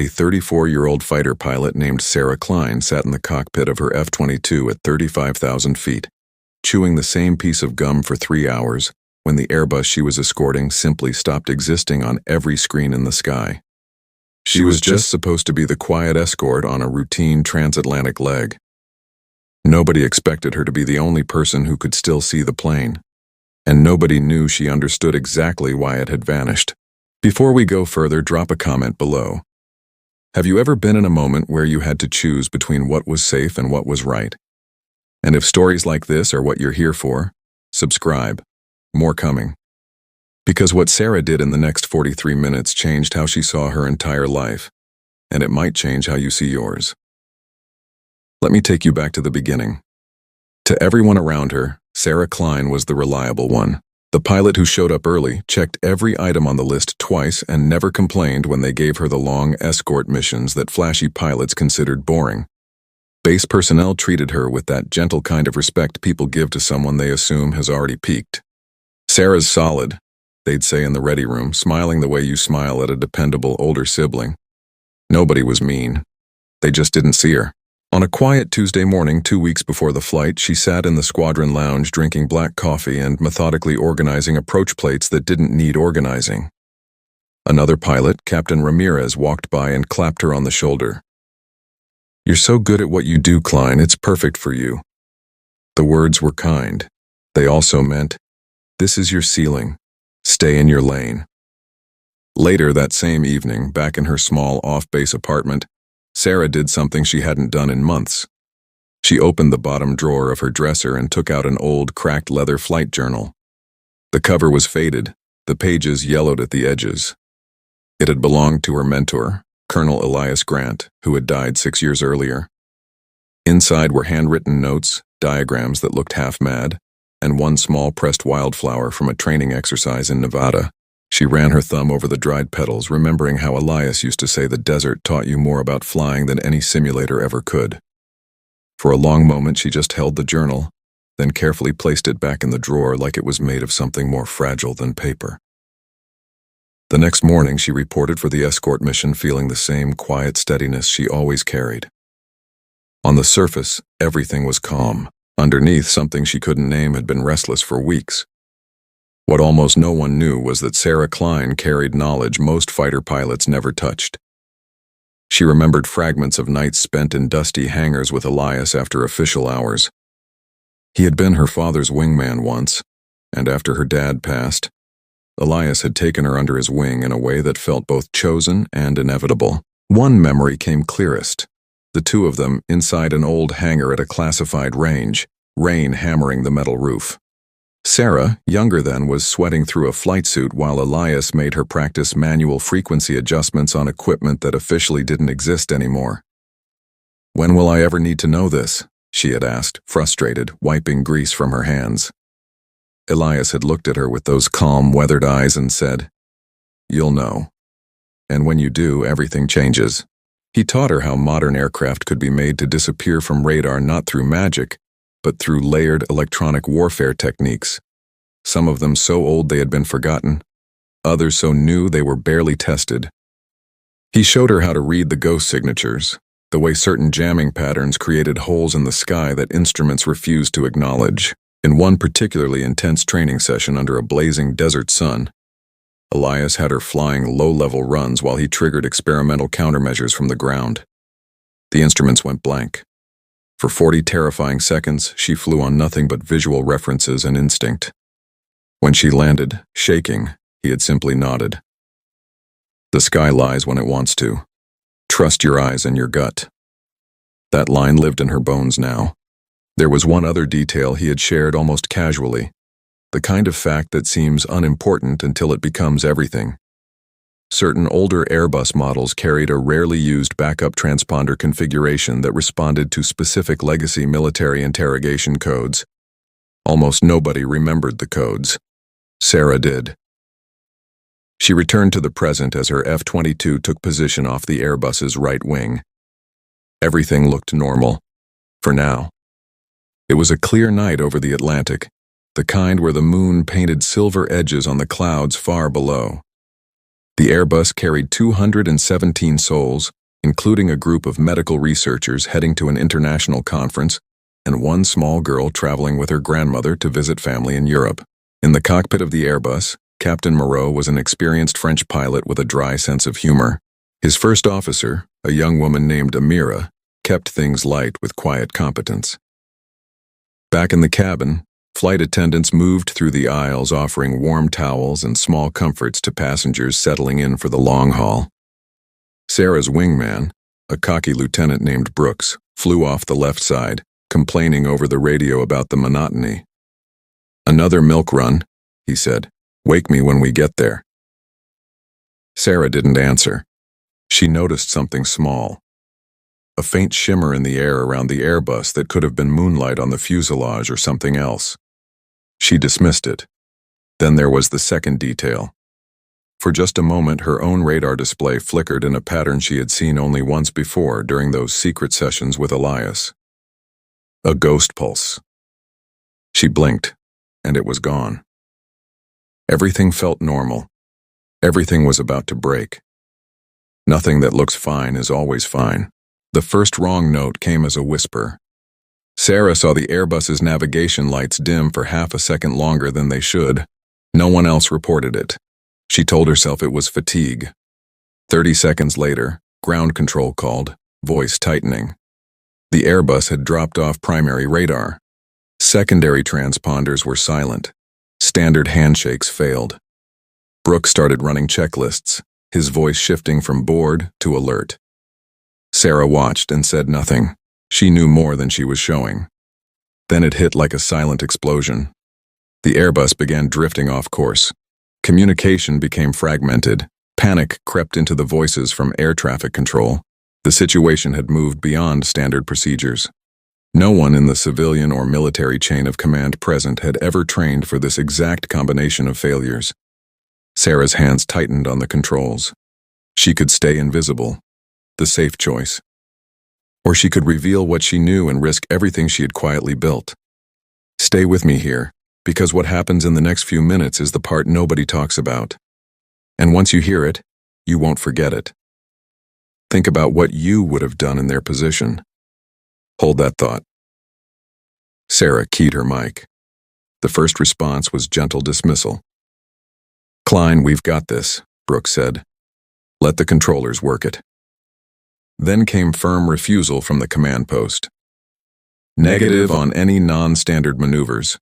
A 34-year-old fighter pilot named Sarah Klein sat in the cockpit of her F-22 at 35,000 feet, chewing the same piece of gum for 3 hours when the Airbus she was escorting simply stopped existing on every screen in the sky. She was just supposed to be the quiet escort on a routine transatlantic leg. Nobody expected her to be the only person who could still see the plane, and nobody knew she understood exactly why it had vanished. Before we go further, drop a comment below. Have you ever been in a moment where you had to choose between what was safe and what was right? And if stories like this are what you're here for, subscribe. More coming. Because what Sarah did in the next 43 minutes changed how she saw her entire life, and it might change how you see yours. Let me take you back to the beginning. To everyone around her, Sarah Klein was the reliable one. The pilot who showed up early, checked every item on the list twice, and never complained when they gave her the long escort missions that flashy pilots considered boring. Base personnel treated her with that gentle kind of respect people give to someone they assume has already peaked. "Sarah's solid," they'd say in the ready room, smiling the way you smile at a dependable older sibling. Nobody was mean. They just didn't see her. On a quiet Tuesday morning 2 weeks before the flight, she sat in the squadron lounge drinking black coffee and methodically organizing approach plates that didn't need organizing. Another pilot, Captain Ramirez, walked by and clapped her on the shoulder. "You're so good at what you do, Klein, it's perfect for you." The words were kind. They also meant, this is your ceiling. Stay in your lane. Later that same evening, back in her small off-base apartment, Sarah did something she hadn't done in months. She opened the bottom drawer of her dresser and took out an old, cracked leather flight journal. The cover was faded, the pages yellowed at the edges. It had belonged to her mentor, Colonel Elias Grant, who had died 6 years earlier. Inside were handwritten notes, diagrams that looked half-mad, and one small pressed wildflower from a training exercise in Nevada. She ran her thumb over the dried petals, remembering how Elias used to say the desert taught you more about flying than any simulator ever could. For a long moment she just held the journal, then carefully placed it back in the drawer like it was made of something more fragile than paper. The next morning she reported for the escort mission, feeling the same quiet steadiness she always carried. On the surface, everything was calm. Underneath, something she couldn't name had been restless for weeks. What almost no one knew was that Sarah Klein carried knowledge most fighter pilots never touched. She remembered fragments of nights spent in dusty hangars with Elias after official hours. He had been her father's wingman once, and after her dad passed, Elias had taken her under his wing in a way that felt both chosen and inevitable. One memory came clearest. The two of them inside an old hangar at a classified range, rain hammering the metal roof. Sarah, younger then, was sweating through a flight suit while Elias made her practice manual frequency adjustments on equipment that officially didn't exist anymore. "When will I ever need to know this?" she had asked, frustrated, wiping grease from her hands. Elias had looked at her with those calm, weathered eyes and said, "You'll know. And when you do, everything changes." He taught her how modern aircraft could be made to disappear from radar not through magic, but through layered electronic warfare techniques. Some of them so old they had been forgotten, others so new they were barely tested. He showed her how to read the ghost signatures, the way certain jamming patterns created holes in the sky that instruments refused to acknowledge. In one particularly intense training session under a blazing desert sun, Elias had her flying low-level runs while he triggered experimental countermeasures from the ground. The instruments went blank. For 40 terrifying seconds, she flew on nothing but visual references and instinct. When she landed, shaking, he had simply nodded. "The sky lies when it wants to. Trust your eyes and your gut." That line lived in her bones now. There was one other detail he had shared almost casually, the kind of fact that seems unimportant until it becomes everything. Certain older Airbus models carried a rarely used backup transponder configuration that responded to specific legacy military interrogation codes. Almost nobody remembered the codes. Sarah did. She returned to the present as her F-22 took position off the Airbus's right wing. Everything looked normal. For now. It was a clear night over the Atlantic, the kind where the moon painted silver edges on the clouds far below. The Airbus carried 217 souls, including a group of medical researchers heading to an international conference, and one small girl traveling with her grandmother to visit family in Europe. In the cockpit of the Airbus, Captain Moreau was an experienced French pilot with a dry sense of humor. His first officer, a young woman named Amira, kept things light with quiet competence. Back in the cabin, flight attendants moved through the aisles offering warm towels and small comforts to passengers settling in for the long haul. Sarah's wingman, a cocky lieutenant named Brooks, flew off the left side, complaining over the radio about the monotony. "Another milk run," he said. "Wake me when we get there." Sarah didn't answer. She noticed something small. A faint shimmer in the air around the Airbus that could have been moonlight on the fuselage or something else. She dismissed it. Then there was the second detail. For just a moment, her own radar display flickered in a pattern she had seen only once before during those secret sessions with Elias. A ghost pulse. She blinked, and it was gone. Everything felt normal. Everything was about to break. Nothing that looks fine is always fine. The first wrong note came as a whisper. Sarah saw the Airbus's navigation lights dim for half a second longer than they should. No one else reported it. She told herself it was fatigue. 30 seconds later, ground control called, voice tightening. The Airbus had dropped off primary radar. Secondary transponders were silent. Standard handshakes failed. Brooke started running checklists, his voice shifting from bored to alert. Sarah watched and said nothing. She knew more than she was showing. Then it hit like a silent explosion. The Airbus began drifting off course. Communication became fragmented. Panic crept into the voices from air traffic control. The situation had moved beyond standard procedures. No one in the civilian or military chain of command present had ever trained for this exact combination of failures. Sarah's hands tightened on the controls. She could stay invisible, the safe choice. Or she could reveal what she knew and risk everything she had quietly built. Stay with me here, because what happens in the next few minutes is the part nobody talks about. And once you hear it, you won't forget it. Think about what you would have done in their position. Hold that thought. Sarah keyed her mic. The first response was gentle dismissal. "Klein, we've got this," Brooks said. "Let the controllers work it." Then came firm refusal from the command post. "Negative on any non-standard maneuvers.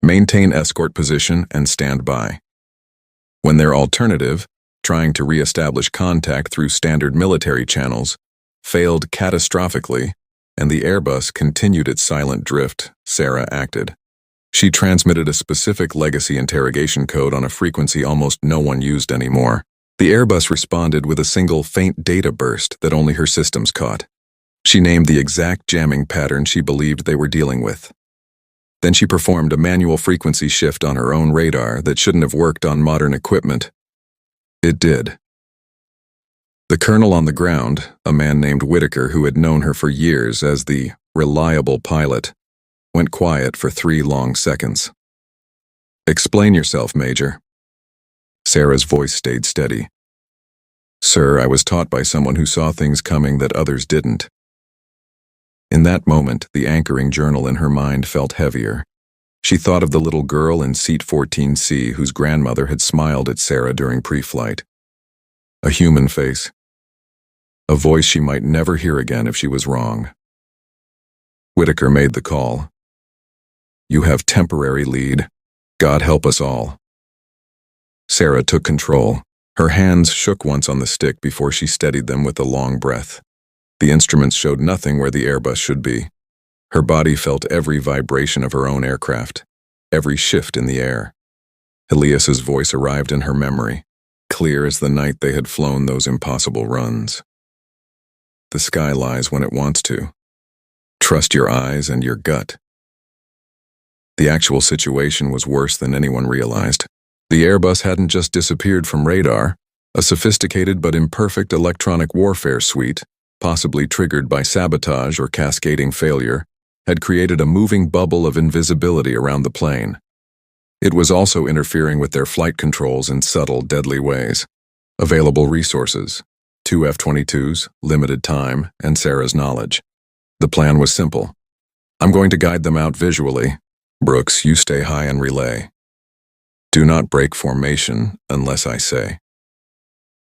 Maintain escort position and stand by." When their alternative, trying to re-establish contact through standard military channels, failed catastrophically, and the Airbus continued its silent drift, Sarah acted. She transmitted a specific legacy interrogation code on a frequency almost no one used anymore. The Airbus responded with a single faint data burst that only her systems caught. She named the exact jamming pattern she believed they were dealing with. Then she performed a manual frequency shift on her own radar that shouldn't have worked on modern equipment. It did. The colonel on the ground, a man named Whitaker who had known her for years as the reliable pilot, went quiet for 3 long seconds. "Explain yourself, Major." Sarah's voice stayed steady. "Sir, I was taught by someone who saw things coming that others didn't." In that moment, the anchoring journal in her mind felt heavier. She thought of the little girl in seat 14C whose grandmother had smiled at Sarah during pre-flight. A human face. A voice she might never hear again if she was wrong. Whitaker made the call. "You have temporary lead. God help us all." Sarah took control. Her hands shook once on the stick before she steadied them with a long breath. The instruments showed nothing where the Airbus should be. Her body felt every vibration of her own aircraft, every shift in the air. Elias's voice arrived in her memory, clear as the night they had flown those impossible runs. "The sky lies when it wants to. Trust your eyes and your gut." The actual situation was worse than anyone realized. The Airbus hadn't just disappeared from radar. A sophisticated but imperfect electronic warfare suite, possibly triggered by sabotage or cascading failure, had created a moving bubble of invisibility around the plane. It was also interfering with their flight controls in subtle, deadly ways. Available resources: 2 F-22s, limited time, and Sarah's knowledge. The plan was simple. I'm going to guide them out visually. Brooks, you stay high and relay. Do not break formation unless I say.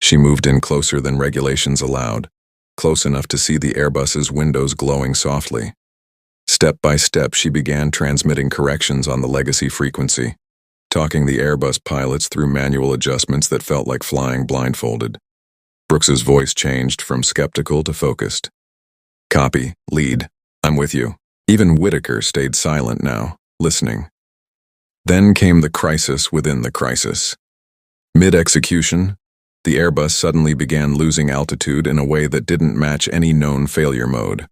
She moved in closer than regulations allowed, close enough to see the Airbus's windows glowing softly. Step by step, she began transmitting corrections on the legacy frequency, talking the Airbus pilots through manual adjustments that felt like flying blindfolded. Brooks's voice changed from skeptical to focused. Copy, lead, I'm with you. Even Whitaker stayed silent now, listening. Then came the crisis within the crisis. Mid-execution, the Airbus suddenly began losing altitude in a way that didn't match any known failure mode.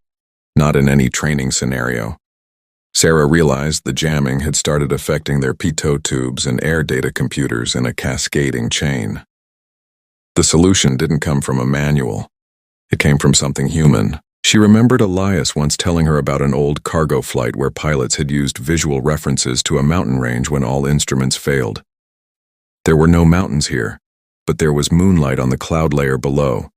Not in any training scenario. Sarah realized the jamming had started affecting their pitot tubes and air data computers in a cascading chain. The solution didn't come from a manual. It came from something human. She remembered Elias once telling her about an old cargo flight where pilots had used visual references to a mountain range when all instruments failed. There were no mountains here, but there was moonlight on the cloud layer below.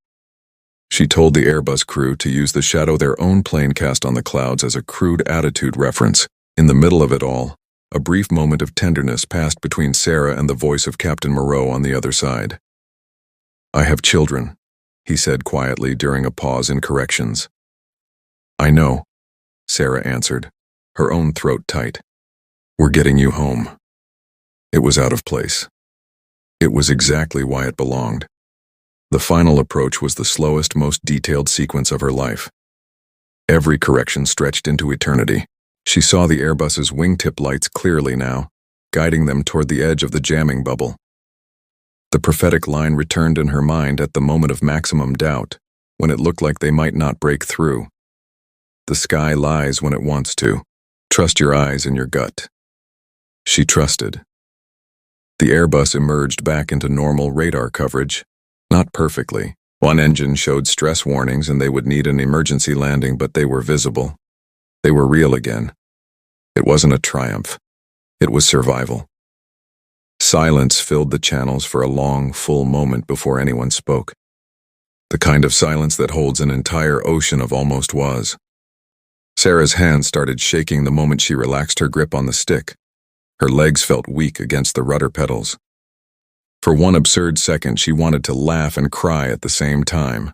She told the Airbus crew to use the shadow their own plane cast on the clouds as a crude attitude reference. In the middle of it all, a brief moment of tenderness passed between Sarah and the voice of Captain Moreau on the other side. I have children, he said quietly during a pause in corrections. I know, Sarah answered, her own throat tight. We're getting you home. It was out of place. It was exactly why it belonged. The final approach was the slowest, most detailed sequence of her life. Every correction stretched into eternity. She saw the Airbus's wingtip lights clearly now, guiding them toward the edge of the jamming bubble. The prophetic line returned in her mind at the moment of maximum doubt, when it looked like they might not break through. The sky lies when it wants to. Trust your eyes and your gut. She trusted. The Airbus emerged back into normal radar coverage. Not perfectly. One engine showed stress warnings and they would need an emergency landing, but they were visible. They were real again. It wasn't a triumph. It was survival. Silence filled the channels for a long, full moment before anyone spoke. The kind of silence that holds an entire ocean of almost was. Sarah's hands started shaking the moment she relaxed her grip on the stick. Her legs felt weak against the rudder pedals. For one absurd second, she wanted to laugh and cry at the same time.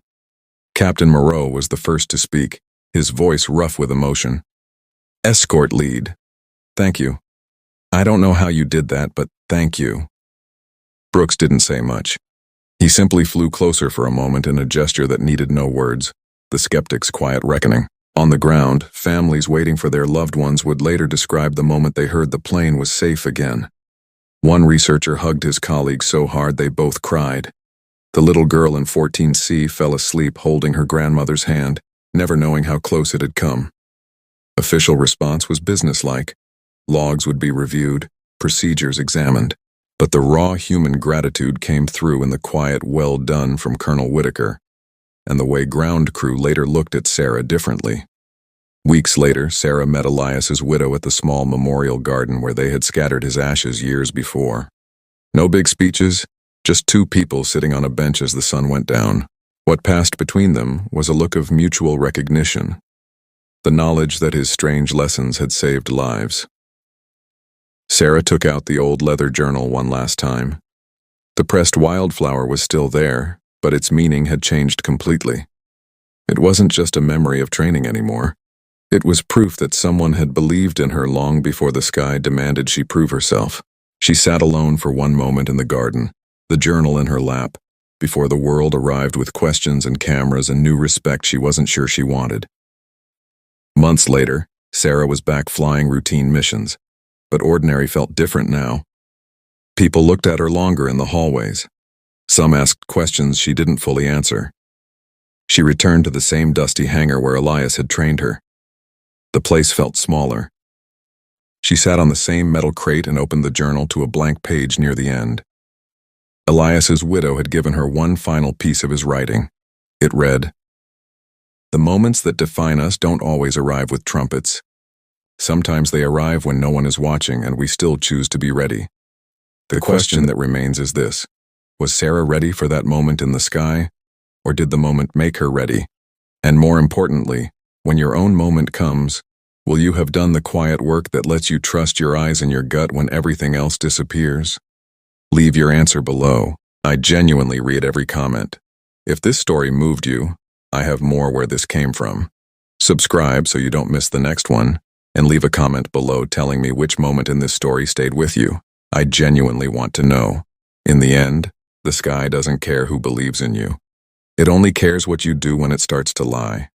Captain Moreau was the first to speak, his voice rough with emotion. Escort lead. Thank you. I don't know how you did that, but thank you. Brooks didn't say much. He simply flew closer for a moment in a gesture that needed no words, the skeptic's quiet reckoning. On the ground, families waiting for their loved ones would later describe the moment they heard the plane was safe again. One researcher hugged his colleague so hard they both cried. The little girl in 14C fell asleep holding her grandmother's hand, never knowing how close it had come. Official response was businesslike. Logs would be reviewed, procedures examined. But the raw human gratitude came through in the quiet well done from Colonel Whitaker, and the way ground crew later looked at Sarah differently. Weeks later, Sarah met Elias's widow at the small memorial garden where they had scattered his ashes years before. No big speeches, just two people sitting on a bench as the sun went down. What passed between them was a look of mutual recognition, the knowledge that his strange lessons had saved lives. Sarah took out the old leather journal one last time. The pressed wildflower was still there, but its meaning had changed completely. It wasn't just a memory of training anymore. It was proof that someone had believed in her long before the sky demanded she prove herself. She sat alone for one moment in the garden, the journal in her lap, before the world arrived with questions and cameras and new respect she wasn't sure she wanted. Months later, Sarah was back flying routine missions, but ordinary felt different now. People looked at her longer in the hallways. Some asked questions she didn't fully answer. She returned to the same dusty hangar where Elias had trained her. The place felt smaller. She sat on the same metal crate and opened the journal to a blank page near the end. Elias's widow had given her one final piece of his writing. It read, "The moments that define us don't always arrive with trumpets. Sometimes they arrive when no one is watching and we still choose to be ready. The question that remains is this: Was Sarah ready for that moment in the sky? Or did the moment make her ready? And more importantly, when your own moment comes, will you have done the quiet work that lets you trust your eyes and your gut when everything else disappears? Leave your answer below. I genuinely read every comment. If this story moved you, I have more where this came from. Subscribe so you don't miss the next one, and leave a comment below telling me which moment in this story stayed with you. I genuinely want to know. In the end, the sky doesn't care who believes in you. It only cares what you do when it starts to lie.